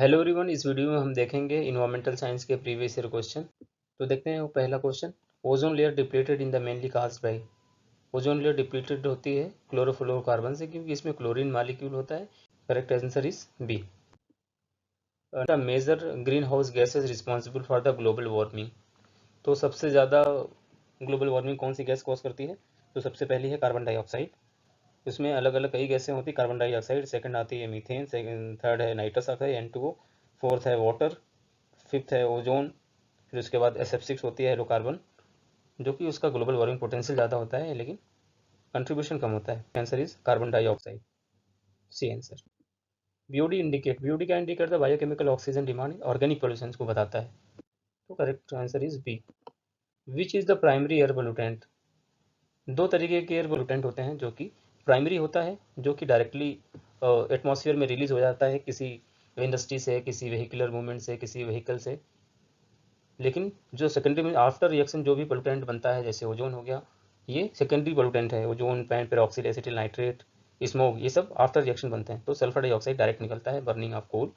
Hello everyone, इस video में हम देखेंगे इन्वायरमेंटल साइंस के प्रीवियस ईयर क्वेश्चन। तो देखते हैं वो पहला question. Ozone layer depleted in the mainly caused by. Ozone layer depleted होती है क्लोरोफ्लोरोकार्बन से, क्योंकि इसमें क्लोरीन मॉलिक्यूल होता है। Correct answer is B. The major green house gases responsible for the global warming. तो सबसे ज़्यादा ग्लोबल वार्मिंग कौन सी गैस कॉज करती है? तो सबसे पहली है कार्बन डाइऑक्साइड। उसमें अलग अलग कई गैसें होती है। कार्बन डाइऑक्साइड, सेकंड आती है मीथेन, सेकंड थर्ड है नाइट्रस ऑक्साइड N2O, फोर्थ है वाटर, फिफ्थ है ओजोन, फिर उसके बाद SF6 होती है हाइड्रोकार्बन, जो कि उसका ग्लोबल वार्मिंग पोटेंशियल ज़्यादा होता है लेकिन कंट्रीब्यूशन कम होता है। Answer is carbon dioxide, C answer. BOD का indicate the biochemical oxygen demand, organic pollution को बताता है। तो correct answer is B. Which is the primary air pollutant. दो तरीके के एयर पोल्यूटेंट होते हैं, जो कि प्राइमरी होता है जो कि डायरेक्टली एटमॉस्फेयर में रिलीज हो जाता है किसी इंडस्ट्री से, किसी व्हीकुलर मूवमेंट से, किसी व्हीकल से। लेकिन जो सेकेंडरी में आफ्टर रिएक्शन जो भी पोल्यूटेंट बनता है, जैसे ओजोन हो गया, ये सेकेंडरी पोल्यूटेंट है। ओजोन, पेरोक्सिड, एसिटिल नाइट्रेट, स्मोक, ये सब आफ्टर रिएक्शन बनते हैं। तो सल्फर डाइऑक्साइड डायरेक्ट निकलता है बर्निंग ऑफ कोल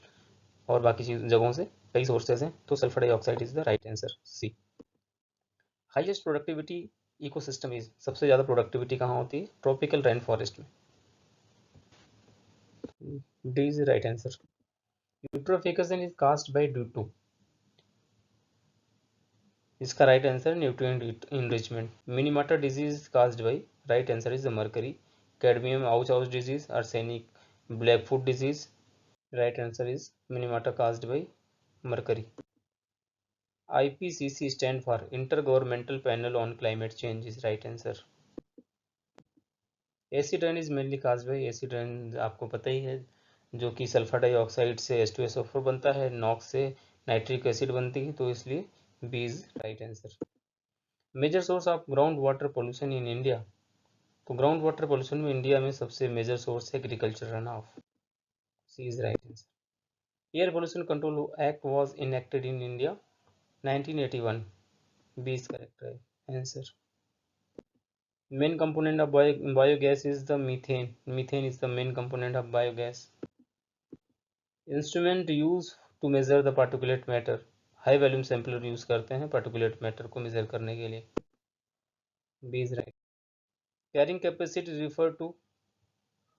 और बाकी चीज जगहों से, कई सोर्सेज हैं। तो sulphur dioxide is the right answer, C. Highest productivity ecosystem is, सबसे ज़्यादा प्रोडक्टिविटी कहाँ होती है? ट्रॉपिकल रेन फॉरेस्ट में। D is right answer. Eutrophication is caused by due to, इसका right answer nutrient enrichment. Minamata disease caused by, right answer is the mercury. Cadmium ouch ouch disease, arsenic, blackfoot disease, right answer is Minamata caused by mercury. IPCC stand for inter governmental panel on climate change, is right answer. Acid rain is mainly caused bye, acid rain आपको पता ही है, जो कि sulphur dioxide से H2SO4 बनता है, Knox से nitric acid बनती है, तो इसलिए B is right answer. Major source of ground water pollution in India. तो ग्राउंड वाटर पोल्यूशन में इंडिया में सबसे मेजर सोर्स है agriculture run off, C is right answer. Air pollution control act was enacted in India 1981, B is correct answer. Main component of biogas is the methane. Methane is the main component of biogas. Instrument used to measure the particulate matter. High volume sampler use करते हैं particulate matter को measure करने के लिए, B is right. Carrying capacity refer to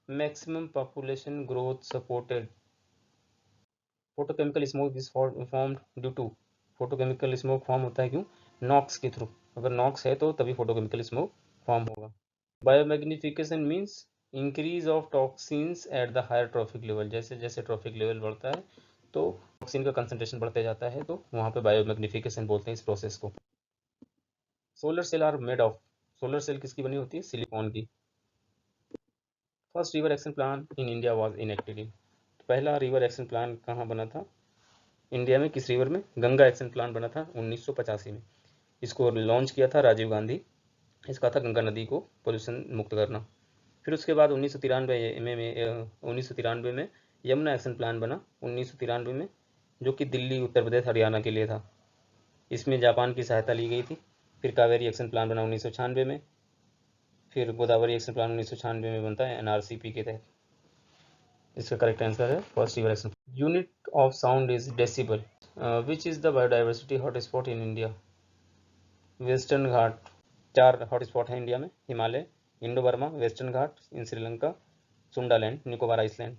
maximum population growth supported. Photochemical smoke is formed due to, photochemical smoke form होता है क्यों? Knox के थ्रू। अगर नॉक्स है तो तभी फोटोकेमिकल स्मोक फॉर्म होगा। Biomagnification means increase of toxins at the higher trophic level. जैसे जैसे ट्रॉफिक लेवल बढ़ता है तो टॉक्सिन का कंसंट्रेशन बढ़ते जाता है, तो वहाँ पे बायोमैग्निफिकेशन बोलते हैं इस प्रोसेस को। Solar cell are made of, solar cell किसकी बनी होती है? सिलिकॉन की। First river action plan in India was enacted in, पहला रिवर एक्शन प्लान कहाँ बना था इंडिया में? किस रिवर में? गंगा एक्शन प्लान बना था 1985 में। इसको लॉन्च किया था राजीव गांधी। इसका था गंगा नदी को पोल्यूशन मुक्त करना। फिर उसके बाद 1993 में यमुना एक्शन प्लान बना 1993 में, जो कि दिल्ली, उत्तर प्रदेश, हरियाणा के लिए था। इसमें जापान की सहायता ली गई थी। फिर कावेरी एक्शन प्लान बना 1996 में। फिर गोदावरी एक्शन प्लान 1996 में बनता है NRCP के तहत। इसका करेक्ट आंसर है first river action. Unit of sound is decibel. Which is the biodiversity hotspot in India? Western Ghat. 4 hotspot हैं इंडिया में: हिमालय, इंडो बर्मा, वेस्टर्न घाट इन श्रीलंका, सुंडालैंड, निकोबार आइसलैंड।